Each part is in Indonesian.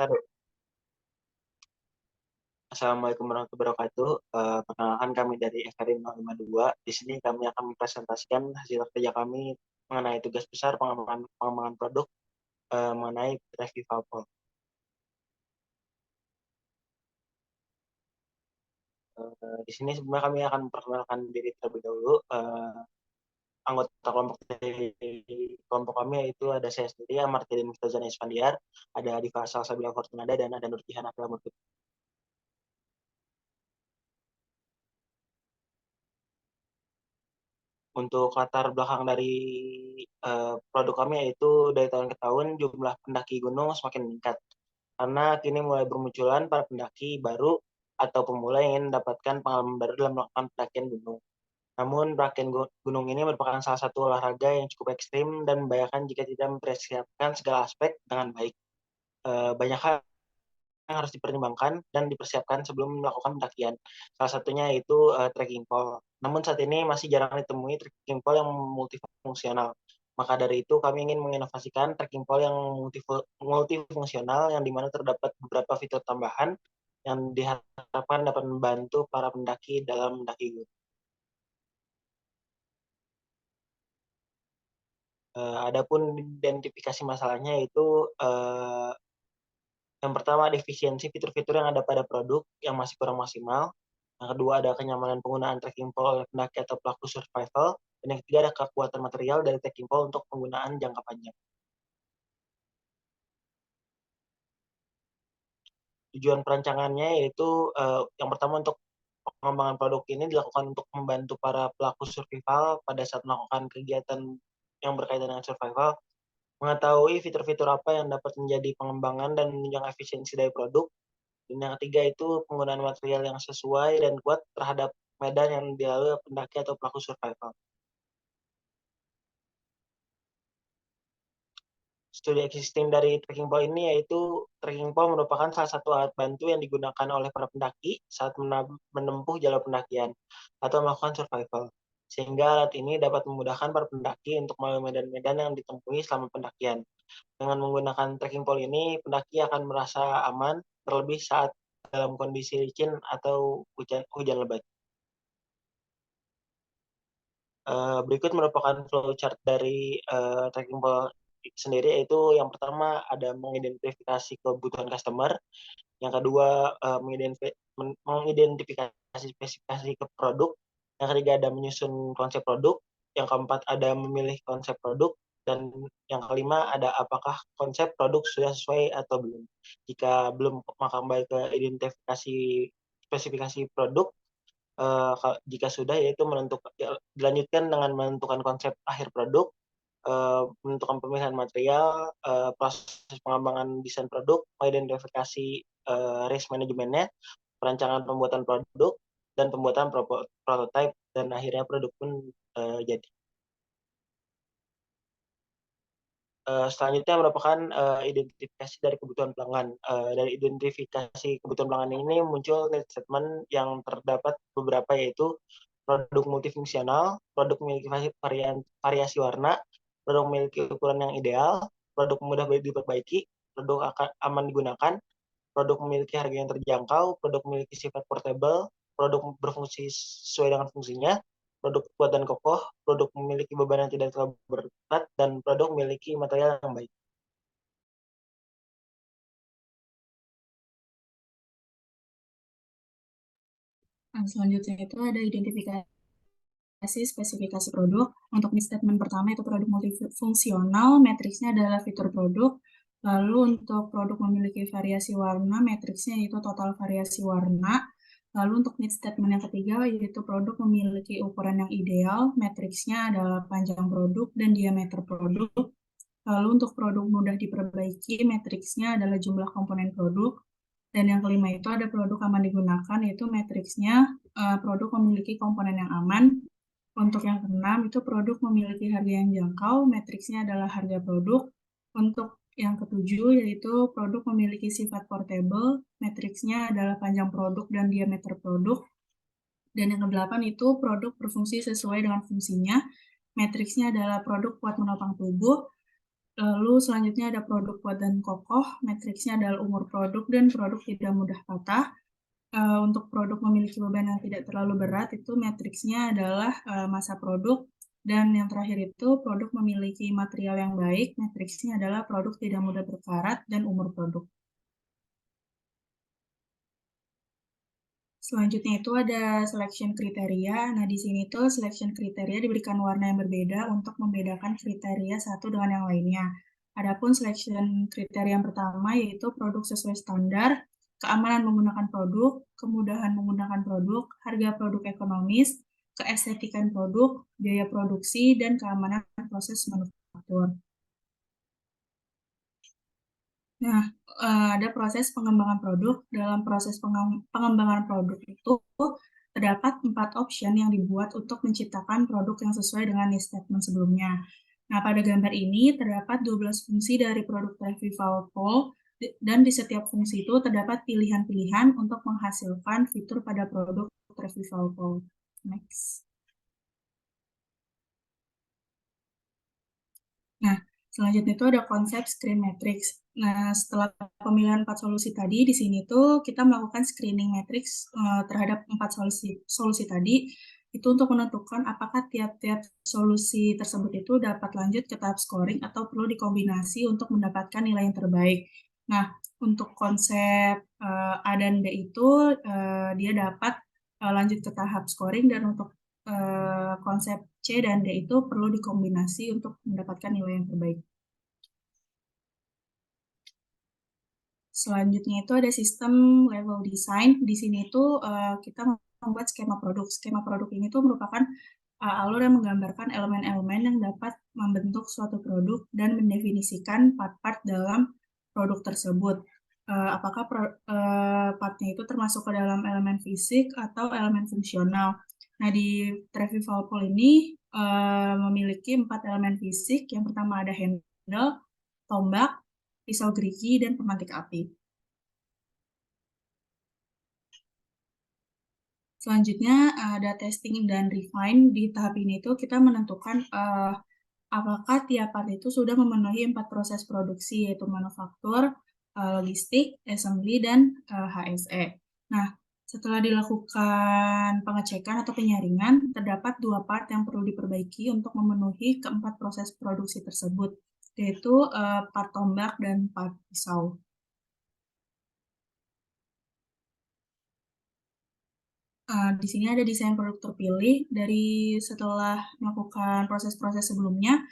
Taruh. Assalamualaikum warahmatullahi wabarakatuh. Perkenalkan kami dari FRI 052. Di sini kami akan mempresentasikan hasil kerja kami mengenai tugas besar pengembangan produk mengenai review Valpol. Di sini sebenarnya kami akan memperkenalkan diri terlebih dahulu. Anggota kelompok dari kelompok kami yaitu ada saya sendiri, Martin Mustazana Isfandiar, ada Diva Salsabila Fortunada, dan ada Nurjihan Abdul Murtid. Untuk latar belakang dari produk kami yaitu dari tahun ke tahun jumlah pendaki gunung semakin meningkat. Karena kini mulai bermunculan para pendaki baru atau pemula yang ingin mendapatkan pengalaman baru dalam melakukan pendakian gunung. Namun pendakian gunung ini merupakan salah satu olahraga yang cukup ekstrim dan membahayakan jika tidak mempersiapkan segala aspek dengan baik. Banyak hal yang harus dipertimbangkan dan dipersiapkan sebelum melakukan pendakian. Salah satunya yaitu trekking pole. Namun saat ini masih jarang ditemui trekking pole yang multifungsional. Maka dari itu kami ingin menginovasikan trekking pole yang multifungsional yang dimana terdapat beberapa fitur tambahan yang diharapkan dapat membantu para pendaki dalam mendaki gunung. Adapun identifikasi masalahnya yaitu yang pertama, defisiensi fitur-fitur yang ada pada produk yang masih kurang maksimal. Yang kedua, ada kenyamanan penggunaan trekking pole oleh pendaki atau pelaku survival. Dan yang ketiga, ada kekuatan material dari trekking pole untuk penggunaan jangka panjang. Tujuan perancangannya yaitu yang pertama untuk pengembangan produk ini dilakukan untuk membantu para pelaku survival pada saat melakukan kegiatan yang berkaitan dengan survival, mengetahui fitur-fitur apa yang dapat menjadi pengembangan dan menunjang efisiensi dari produk. Dan yang ketiga itu penggunaan material yang sesuai dan kuat terhadap medan yang dilalui pendaki atau pelaku survival. Studi existing dari trekking pole ini yaitu trekking pole merupakan salah satu alat bantu yang digunakan oleh para pendaki saat menempuh jalur pendakian atau melakukan survival. Sehingga alat ini dapat memudahkan para pendaki untuk melalui medan-medan yang ditempuhi selama pendakian. Dengan menggunakan trekking pole ini, pendaki akan merasa aman, terlebih saat dalam kondisi licin atau hujan lebat. Berikut merupakan flowchart dari trekking pole sendiri, yaitu yang pertama ada mengidentifikasi kebutuhan customer, yang kedua mengidentifikasi spesifikasi ke produk, yang ketiga ada menyusun konsep produk, yang keempat ada memilih konsep produk, dan yang kelima ada apakah konsep produk sudah sesuai atau belum. Jika belum, maka kembali ke identifikasi spesifikasi produk. Jika sudah, yaitu dilanjutkan dengan menentukan konsep akhir produk, menentukan pemilihan material, proses pengembangan desain produk, mengidentifikasi risk manajemennya, perancangan pembuatan produk, dan pembuatan prototype, dan akhirnya produk pun jadi. Selanjutnya merupakan identifikasi dari kebutuhan pelanggan. Dari identifikasi kebutuhan pelanggan ini muncul need statement yang terdapat beberapa, yaitu produk multifungsional, produk memiliki variasi warna, produk memiliki ukuran yang ideal, produk mudah diperbaiki, produk akan aman digunakan, produk memiliki harga yang terjangkau, produk memiliki sifat portable, produk berfungsi sesuai dengan fungsinya, produk kuat dan kokoh, produk memiliki beban yang tidak terlalu berat, dan produk memiliki material yang baik. Selanjutnya itu ada identifikasi spesifikasi produk. Untuk statement pertama itu produk multifungsional, matriksnya adalah fitur produk. Lalu untuk produk memiliki variasi warna, matriksnya itu total variasi warna. Lalu untuk need statement yang ketiga yaitu produk memiliki ukuran yang ideal, matriksnya adalah panjang produk dan diameter produk. Lalu untuk produk mudah diperbaiki, matriksnya adalah jumlah komponen produk. Dan yang kelima itu ada produk aman digunakan, yaitu matriksnya produk memiliki komponen yang aman. Untuk yang keenam itu produk memiliki harga yang jangkau, matriksnya adalah harga produk. Untuk yang ketujuh yaitu produk memiliki sifat portable, matriksnya adalah panjang produk dan diameter produk. Dan yang kedelapan itu produk berfungsi sesuai dengan fungsinya, matriksnya adalah produk kuat menopang tubuh. Lalu selanjutnya ada produk kuat dan kokoh, matriksnya adalah umur produk dan produk tidak mudah patah. Untuk produk memiliki beban yang tidak terlalu berat itu matriksnya adalah masa produk, dan yang terakhir itu produk memiliki material yang baik, matriksnya adalah produk tidak mudah berkarat dan umur produk. Selanjutnya itu ada selection kriteria. Nah, di sini tuh selection kriteria diberikan warna yang berbeda untuk membedakan kriteria satu dengan yang lainnya. Adapun selection kriteria yang pertama yaitu produk sesuai standar, keamanan menggunakan produk, kemudahan menggunakan produk, harga produk ekonomis, keestetikan produk, biaya produksi, dan keamanan proses manufaktur. Nah, ada proses pengembangan produk. Dalam proses pengembangan produk itu terdapat 4 option yang dibuat untuk menciptakan produk yang sesuai dengan statement sebelumnya. Nah, pada gambar ini terdapat 12 fungsi dari produk Trivial Pole, dan di setiap fungsi itu terdapat pilihan-pilihan untuk menghasilkan fitur pada produk Trivial Pole. Next. Nah, selanjutnya itu ada konsep screen matrix. Nah, setelah pemilihan 4 solusi tadi, di sini tuh kita melakukan screening matrix terhadap 4 solusi tadi, itu untuk menentukan apakah tiap-tiap solusi tersebut itu dapat lanjut ke tahap scoring atau perlu dikombinasi untuk mendapatkan nilai yang terbaik. Nah, untuk konsep A dan B itu dia dapat lanjut ke tahap scoring, dan untuk konsep C dan D itu perlu dikombinasi untuk mendapatkan nilai yang terbaik. Selanjutnya itu ada sistem level design. Di sini itu kita membuat skema produk. Skema produk ini tuh merupakan alur yang menggambarkan elemen-elemen yang dapat membentuk suatu produk dan mendefinisikan part-part dalam produk tersebut. Apakah partnya itu termasuk ke dalam elemen fisik atau elemen fungsional. Nah, di Trivial Pole ini memiliki 4 elemen fisik. Yang pertama ada handle, tombak, pisau gerigi, dan pemantik api. Selanjutnya ada testing dan refine. Di tahap ini tuh kita menentukan apakah tiap part itu sudah memenuhi 4 proses produksi, yaitu manufaktur, logistik, assembly, dan HSE. Nah, setelah dilakukan pengecekan atau penyaringan, terdapat 2 part yang perlu diperbaiki untuk memenuhi keempat proses produksi tersebut, yaitu part tombak dan part pisau. Di sini ada desain produk terpilih. Dari setelah melakukan proses-proses sebelumnya,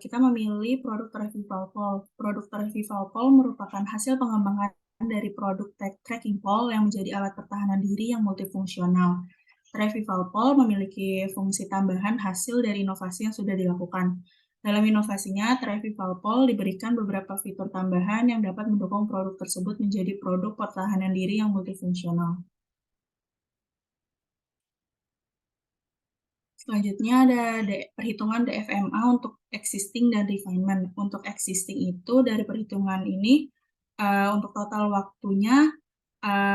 kita memilih produk Trivial Pole. Produk Trivial Pole merupakan hasil pengembangan dari produk tracking pole yang menjadi alat pertahanan diri yang multifungsional. Trivial Pole memiliki fungsi tambahan hasil dari inovasi yang sudah dilakukan. Dalam inovasinya, Trivial Pole diberikan beberapa fitur tambahan yang dapat mendukung produk tersebut menjadi produk pertahanan diri yang multifungsional. Selanjutnya ada perhitungan DFMA untuk existing dan refinement. Untuk existing itu dari perhitungan ini untuk total waktunya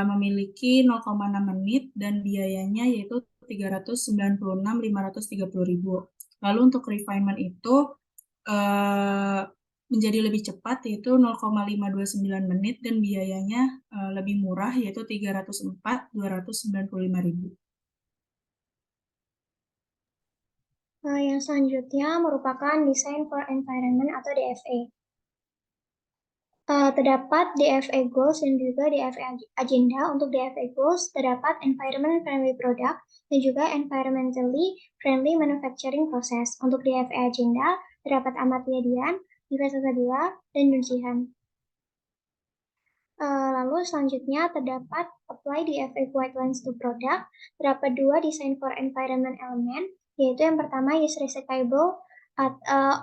memiliki 0,6 menit dan biayanya yaitu 396.530.000. Lalu untuk refinement itu menjadi lebih cepat yaitu 0,529 menit dan biayanya lebih murah yaitu 304.295.000. Yang selanjutnya merupakan Design for Environment atau DFE. Terdapat DFE Goals dan juga DFE Agenda. Untuk DFE Goals terdapat Environment Friendly Product dan juga Environmentally Friendly Manufacturing Process. Untuk DFE Agenda terdapat Amartya Dian, Diva Sasadila, dan Nurjihan. Lalu selanjutnya terdapat Apply DFE Guidelines to Product. Terdapat 2 Design for Environment element, yaitu yang pertama use recyclable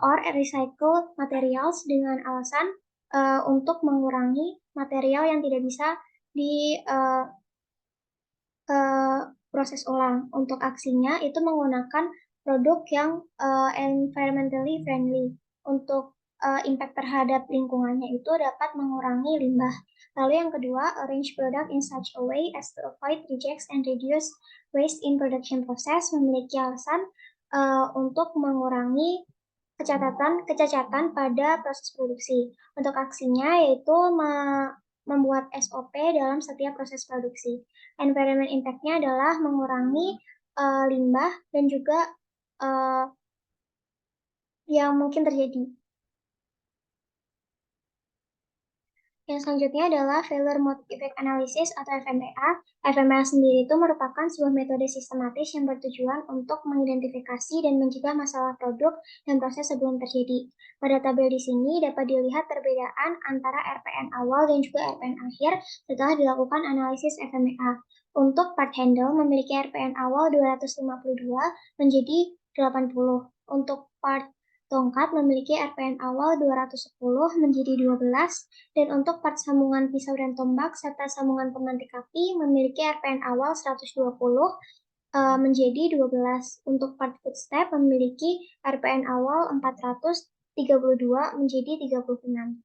or recycled materials dengan alasan untuk mengurangi material yang tidak bisa di proses ulang. Untuk aksinya itu menggunakan produk yang environmentally friendly. Untuk impact terhadap lingkungannya itu dapat mengurangi limbah. Lalu yang kedua, arrange product in such a way as to avoid rejects and reduce waste in production process, memiliki alasan untuk mengurangi kecacatan pada proses produksi. Untuk aksinya yaitu membuat SOP dalam setiap proses produksi. Environment impact-nya adalah mengurangi limbah dan juga yang mungkin terjadi. Yang selanjutnya adalah Failure Mode Effect Analysis atau FMEA. FMEA sendiri itu merupakan sebuah metode sistematis yang bertujuan untuk mengidentifikasi dan mencegah masalah produk dan proses sebelum terjadi. Pada tabel di sini dapat dilihat perbedaan antara RPN awal dan juga RPN akhir setelah dilakukan analisis FMEA. Untuk part handle memiliki RPN awal 252 menjadi 80. Untuk part tongkat memiliki RPN awal 210 menjadi 12, dan untuk part sambungan pisau dan tombak serta sambungan pemantik api memiliki RPN awal 120 menjadi 12. Untuk part footstep memiliki RPN awal 432 menjadi 36.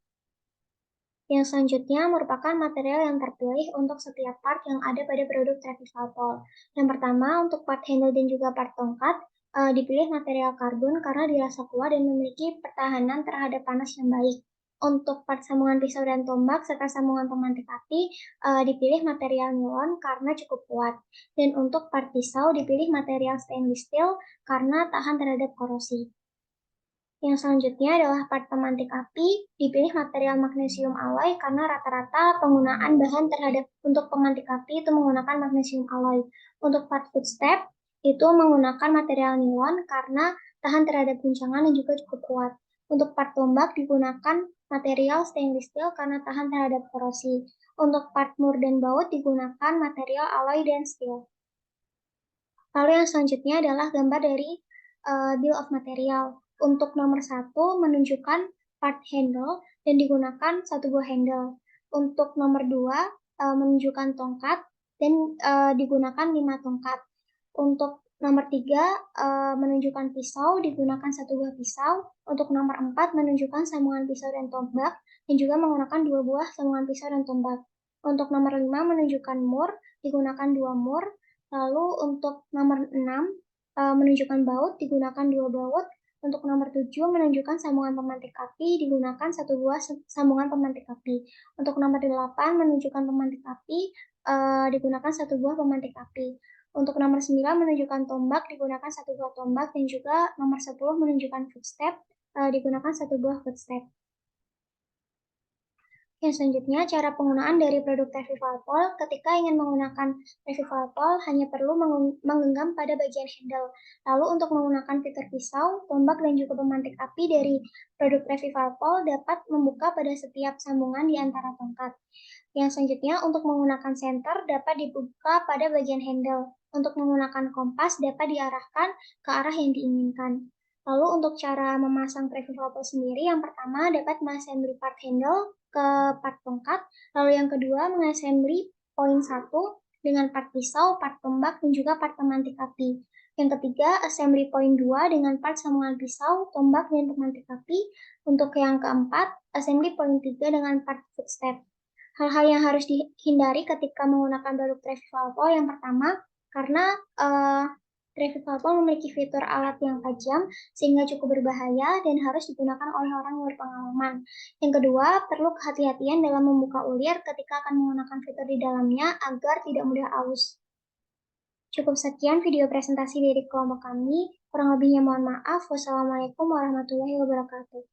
Yang selanjutnya merupakan material yang terpilih untuk setiap part yang ada pada produk Trevivalpol. Yang pertama, untuk part handle dan juga part tongkat, dipilih material karbon karena dirasa kuat dan memiliki pertahanan terhadap panas yang baik. Untuk part sambungan pisau dan tombak serta sambungan pemantik api, dipilih material nilon karena cukup kuat. Dan untuk part pisau dipilih material stainless steel karena tahan terhadap korosi. Yang selanjutnya adalah part pemantik api, dipilih material magnesium alloy karena rata-rata penggunaan bahan terhadap untuk pemantik api itu menggunakan magnesium alloy. Untuk part footstep, itu menggunakan material nilon karena tahan terhadap guncangan dan juga cukup kuat. Untuk part tombak digunakan material stainless steel karena tahan terhadap korosi. Untuk part mur dan baut digunakan material alloy dan steel. Lalu yang selanjutnya adalah gambar dari bill of material. Untuk nomor 1 menunjukkan part handle dan digunakan satu buah handle. Untuk nomor 2 menunjukkan tongkat dan digunakan 5 tongkat. Untuk nomor 3 menunjukkan pisau, digunakan satu buah pisau. Untuk nomor 4 menunjukkan sambungan pisau dan tombak dan juga menggunakan 2 buah sambungan pisau dan tombak. Untuk nomor 5 menunjukkan mur, digunakan 2 mur. Lalu untuk nomor 6 menunjukkan baut, digunakan 2 baut. Untuk nomor 7 menunjukkan sambungan pemantik api, digunakan satu buah sambungan pemantik api. Untuk nomor 8 menunjukkan pemantik api, digunakan satu buah pemantik api. Untuk nomor 9 menunjukkan tombak, digunakan satu buah tombak, dan juga nomor 10 menunjukkan footstep, digunakan satu buah footstep. Yang selanjutnya, cara penggunaan dari produk Trevivalpol. Ketika ingin menggunakan Trevivalpol, hanya perlu menggenggam pada bagian handle. Lalu untuk menggunakan fitur pisau, tombak, dan juga pemantik api dari produk Trevivalpol dapat membuka pada setiap sambungan di antara tongkat. Yang selanjutnya, untuk menggunakan senter dapat dibuka pada bagian handle. Untuk menggunakan kompas dapat diarahkan ke arah yang diinginkan. Lalu untuk cara memasang Trevivalpol sendiri, yang pertama dapat mengassembly part handle ke part tongkat, lalu yang kedua mengassembly poin 1 dengan part pisau, part tombak, dan juga part pemantik api. Yang ketiga, assembly poin 2 dengan part sambungan pisau, tombak, dan pemantik api. Untuk yang keempat, assembly poin 3 dengan part footstep. Hal-hal yang harus dihindari ketika menggunakan produk Trevivalpol, yang pertama, karena Trevivalpol memiliki fitur alat yang tajam sehingga cukup berbahaya dan harus digunakan oleh orang yang berpengalaman. Yang kedua, perlu kehati-hatian dalam membuka ulir ketika akan menggunakan fitur di dalamnya agar tidak mudah aus. Cukup sekian video presentasi dari kelompok kami. Kurang lebihnya mohon maaf. Wassalamualaikum warahmatullahi wabarakatuh.